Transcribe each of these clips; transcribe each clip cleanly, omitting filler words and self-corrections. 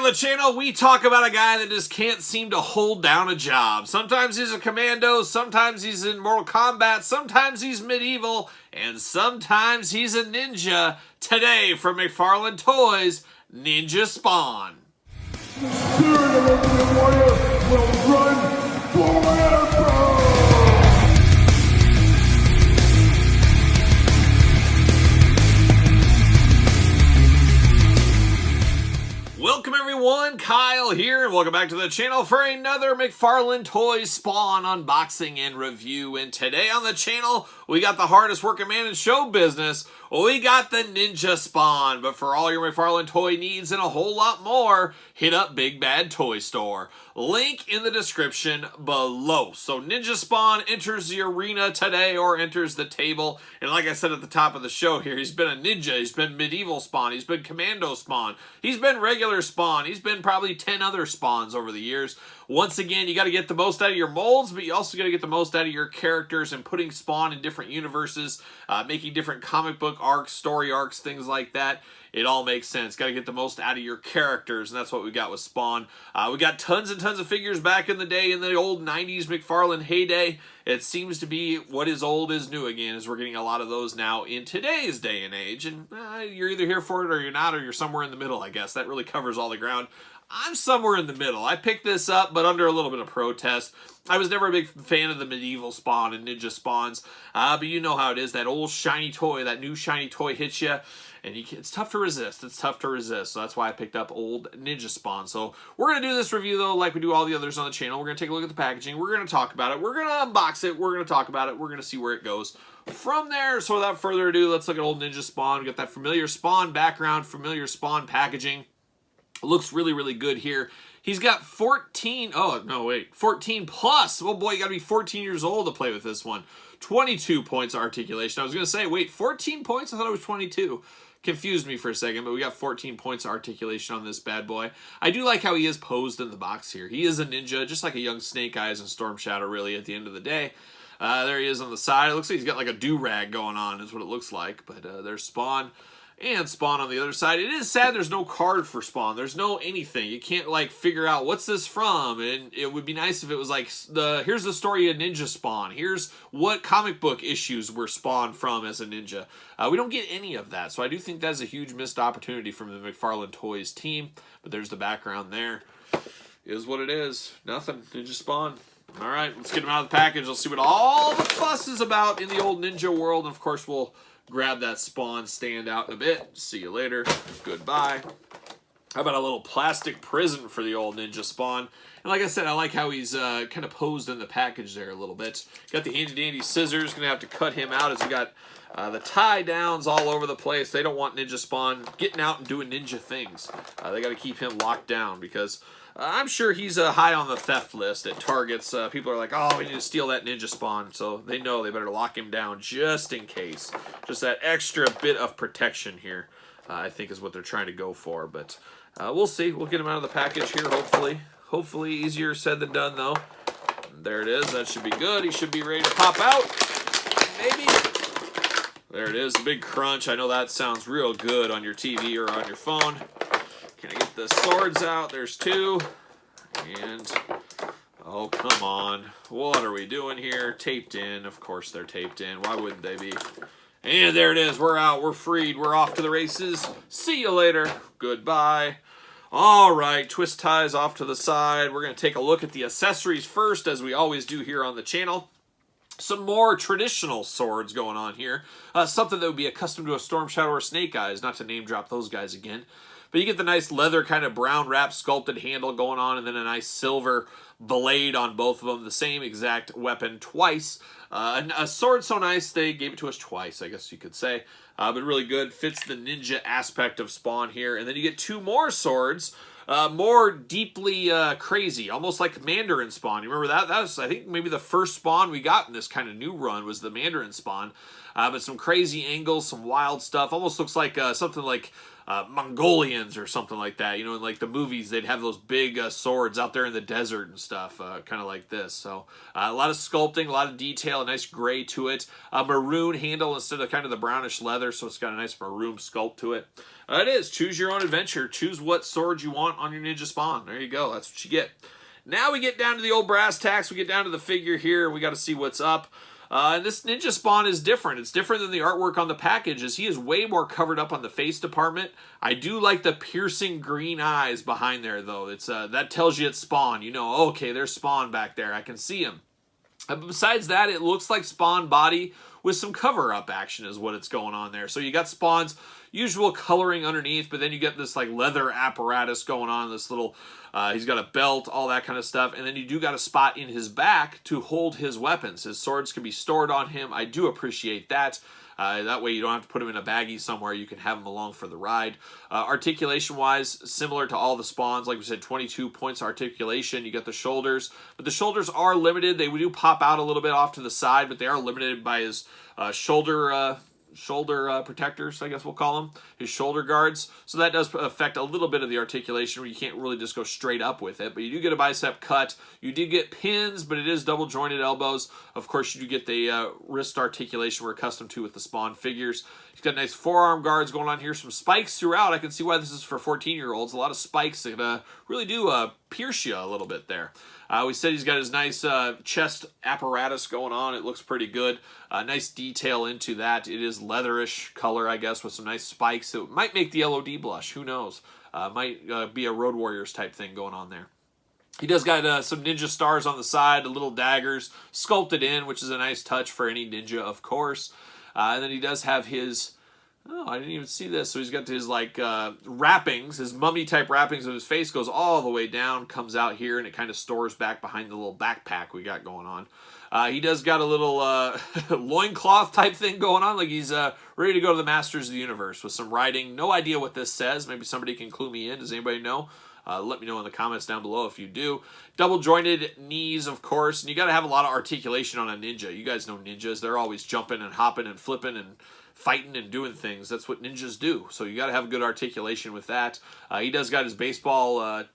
the channel, we talk about a guy that just can't seem to hold down a job. Sometimes he's a commando, sometimes he's in Mortal Kombat, sometimes he's medieval, and sometimes he's a ninja. Today, from McFarlane Toys, Ninja Spawn. The spirit of Ultimate Warrior will run forever! Welcome everyone, Kyle here, and welcome back to the channel for another McFarlane Toys Spawn unboxing and review. And today on the channel, we got the hardest working man in show business. We got the Ninja Spawn. But for all your McFarlane toy needs and a whole lot more, hit up Big Bad Toy Store. Link in the description below. So Ninja Spawn enters the arena today, or enters the table. And like I said at the top of the show here, he's been a ninja, he's been medieval Spawn, he's been commando Spawn, he's been regular Spawn, he's been probably 10 other Spawns over the years. Once again, you got to get the most out of your molds, but you also got to get the most out of your characters and putting Spawn in different universes, making different comic book arcs, story arcs, things like that. It all makes sense. Got to get the most out of your characters, and that's what we got with Spawn. We got tons and tons of figures back in the day, in the old 90s McFarlane heyday. It seems to be what is old is new again, as we're getting a lot of those now in today's day and age. And you're either here for it or you're not, or you're somewhere in the middle, I guess. That really covers all the ground. I'm somewhere in the middle. I picked this up, but under a little bit of protest. I was never a big fan of the medieval Spawn and ninja Spawns, but you know how it is. That old shiny toy, that new shiny toy hits you, and it's tough to resist. It's tough to resist, so that's why I picked up old Ninja Spawn. So we're going to do this review, though, like we do all the others on the channel. We're going to take a look at the packaging. We're going to talk about it. We're going to unbox it. We're going to talk about it. We're going to see where it goes from there. So without further ado, let's look at old Ninja Spawn. We got that familiar Spawn background, familiar Spawn packaging. Looks really, really good here. He's got 14 plus. Oh boy, you gotta be 14 years old to play with this one. 22 points articulation. I was gonna say, wait, 14 points? I thought it was 22. Confused me for a second, but we got 14 points articulation on this bad boy. I do like how he is posed in the box here. He is a ninja, just like a young Snake Eyes and Storm Shadow, really, at the end of the day. There he is on the side. It looks like he's got like a do-rag going on, is what it looks like. But there's Spawn. And Spawn on the other side. It is sad there's no card for Spawn. There's no anything. You can't, like, figure out what's this from. And it would be nice if it was like, here's the story of Ninja Spawn. Here's what comic book issues were Spawn from as a ninja. We don't get any of that. So I do think that's a huge missed opportunity from the McFarlane Toys team. But there's the background there. Is what it is. Nothing. Ninja Spawn. All right, let's get him out of the package. Let's see what all the fuss is about in the old ninja world. And, of course, we'll grab that Spawn stand out in a bit. See you later. Goodbye. How about a little plastic prison for the old Ninja Spawn? And like I said, I like how he's kind of posed in the package there a little bit. Got the handy-dandy scissors. Going to have to cut him out as we got the tie-downs all over the place. They don't want Ninja Spawn getting out and doing ninja things. They got to keep him locked down because I'm sure he's high on the theft list at Targets. People are like, oh, we need to steal that Ninja Spawn. So they know they better lock him down just in case. Just that extra bit of protection here, I think, is what they're trying to go for. But we'll see. We'll get him out of the package here, hopefully. Hopefully easier said than done, though. There it is. That should be good. He should be ready to pop out. Maybe. There it is. A big crunch. I know that sounds real good on your TV or on your phone. Can I get the swords out? There's two. And, oh, come on. What are we doing here? Taped in. Of course they're taped in. Why wouldn't they be? And there it is. We're out. We're freed. We're off to the races. See you later. Goodbye. All right. Twist ties off to the side. We're going to take a look at the accessories first, as we always do here on the channel. Some more traditional swords going on here. Something that would be accustomed to a Storm Shadow or Snake Eyes. Not to name drop those guys again. But you get the nice leather kind of brown wrap sculpted handle going on, and then a nice silver blade on both of them. The same exact weapon twice. A sword so nice they gave it to us twice, I guess you could say. But really good. Fits the ninja aspect of Spawn here. And then you get two more swords. More deeply crazy, almost like Mandarin Spawn. You remember that? That was, I think, maybe the first Spawn we got in this kind of new run was the Mandarin Spawn. But some crazy angles, some wild stuff. Almost looks like something like Mongolians or something like that. You know, in like the movies, they'd have those big swords out there in the desert and stuff, kind of like this. So a lot of sculpting, a lot of detail, a nice gray to it. A maroon handle instead of kind of the brownish leather, so it's got a nice maroon sculpt to it. It is. Choose your own adventure. Choose what sword you want on your Ninja Spawn. There you go. That's what you get. Now we get down to the old brass tacks. We get down to the figure here. We got to see what's up. And this Ninja Spawn is different. It's different than the artwork on the package, as he is way more covered up on the face department. I do like the piercing green eyes behind there, though. It's that tells you it's Spawn. You know, okay, there's Spawn back there. I can see him. But besides that, it looks like Spawn body with some cover-up action is what it's going on there. So you got Spawn's usual coloring underneath, but then you get this like leather apparatus going on, this little, he's got a belt, all that kind of stuff, and then you do got a spot in his back to hold his weapons. His swords can be stored on him. I do appreciate that. That way you don't have to put him in a baggie somewhere. You can have him along for the ride. Articulation-wise, similar to all the Spawns. Like we said, 22 points articulation. You got the shoulders. But the shoulders are limited. They do pop out a little bit off to the side, but they are limited by his shoulder protectors, I guess we'll call them, his shoulder guards. So that does affect a little bit of the articulation, where you can't really just go straight up with it. But you do get a bicep cut. You do get pins, but it is double jointed elbows. Of course, you do get the wrist articulation we're accustomed to with the Spawn figures. He's got nice forearm guards going on here. Some spikes throughout. I can see why this is for 14-year-olds. A lot of spikes that really do pierce you a little bit there. We said he's got his nice chest apparatus going on. It looks pretty good. Nice detail into that. It is leatherish color, I guess, with some nice spikes. It might make the LOD blush. Who knows? Might be a Road Warriors type thing going on there. He does got some ninja stars on the side, little daggers sculpted in, which is a nice touch for any ninja, of course. And then he does have his... Oh, I didn't even see this. So he's got his like wrappings, his mummy type wrappings of his face goes all the way down, comes out here, and it kind of stores back behind the little backpack we got going on. He does got a little loincloth type thing going on, like he's ready to go to the Masters of the Universe with some writing. No idea what this says. Maybe somebody can clue me in. Does anybody know? Let me know in the comments down below if you do. Double jointed knees, of course, and you got to have a lot of articulation on a ninja. You guys know ninjas. They're always jumping and hopping and flipping and fighting and doing things. That's what ninjas do. So you got to have good articulation with that. He does got his baseball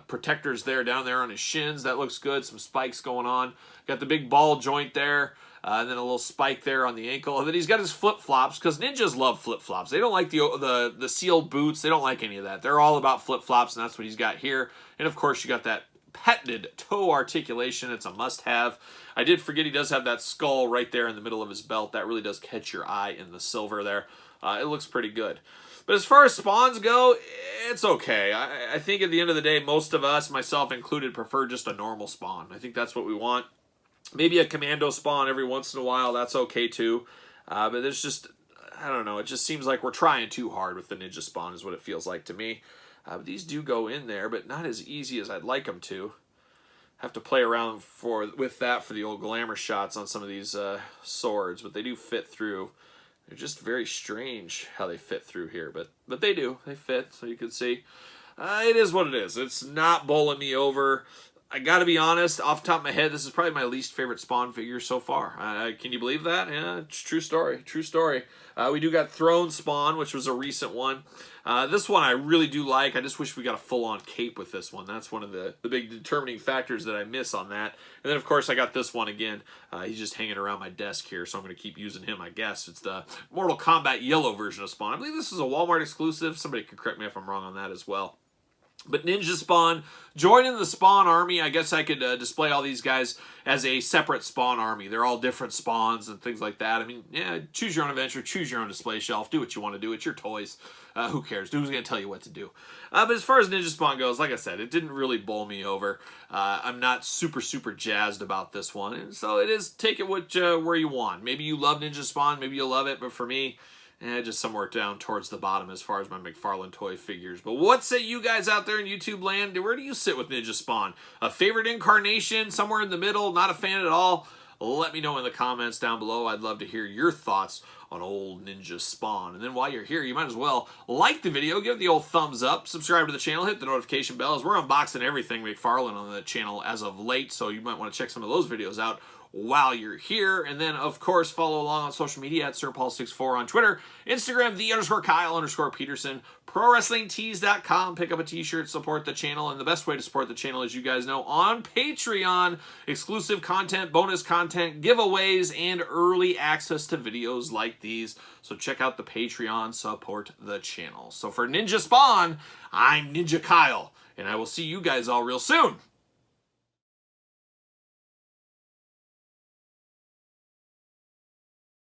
protectors there down there on his shins. That looks good. Some spikes going on. Got the big ball joint there. And then a little spike there on the ankle. And then he's got his flip-flops, because ninjas love flip-flops. They don't like the sealed boots. They don't like any of that. They're all about flip-flops, and that's what he's got here. And, of course, you got that patented toe articulation. It's a must-have. I did forget he does have that skull right there in the middle of his belt. That really does catch your eye in the silver there. It looks pretty good. But as far as Spawns go, it's okay. I think at the end of the day, most of us, myself included, prefer just a normal Spawn. I think that's what we want. Maybe a commando Spawn every once in a while, that's okay too. But there's just, I don't know, it just seems like we're trying too hard with the Ninja Spawn is what it feels like to me. But these do go in there, but not as easy as I'd like them to. Have to play around with that for the old glamour shots on some of these swords, but they do fit through. They're just very strange how they fit through here, but they do. They fit, so you can see. It is what it is. It's not bowling me over. I gotta be honest, off the top of my head, this is probably my least favorite Spawn figure so far. Can you believe that? Yeah, it's true story. True story. We do got Throne Spawn, which was a recent one. This one I really do like. I just wish we got a full-on cape with this one. That's one of the big determining factors that I miss on that. And then, of course, I got this one again. He's just hanging around my desk here, so I'm going to keep using him, I guess. It's the Mortal Kombat yellow version of Spawn. I believe this is a Walmart exclusive. Somebody could correct me if I'm wrong on that as well. But Ninja Spawn, joining the Spawn army, I guess I could display all these guys as a separate Spawn army. They're all different Spawns and things like that. I mean, yeah, choose your own adventure, choose your own display shelf, do what you want to do. It's your toys. Who cares? Who's going to tell you what to do? But as far as Ninja Spawn goes, like I said, it didn't really bowl me over. I'm not super jazzed about this one. And so it is, take it where you want. Maybe you love Ninja Spawn, maybe you'll love it, but for me, just somewhere down towards the bottom as far as my McFarlane toy figures. But what say you guys out there in YouTube land? Where do you sit with Ninja Spawn? A favorite incarnation? Somewhere in the middle? Not a fan at all? Let me know in the comments down below. I'd love to hear your thoughts on old Ninja Spawn. And then while you're here, you might as well like the video, give it the old thumbs up, subscribe to the channel, hit the notification bell, as we're unboxing everything McFarlane on the channel as of late, so you might want to check some of those videos out while you're here. And then, of course, follow along on social media at SirPaul64 on Twitter, Instagram, _Kyle_Peterson, ProWrestlingTees.com. Pick up a t-shirt, support the channel, and the best way to support the channel, as you guys know, on Patreon. Exclusive content, bonus content, giveaways, and early access to videos like these. So check out the Patreon, support the channel. So for Ninja Spawn, I'm Ninja Kyle, and I will see you guys all real soon.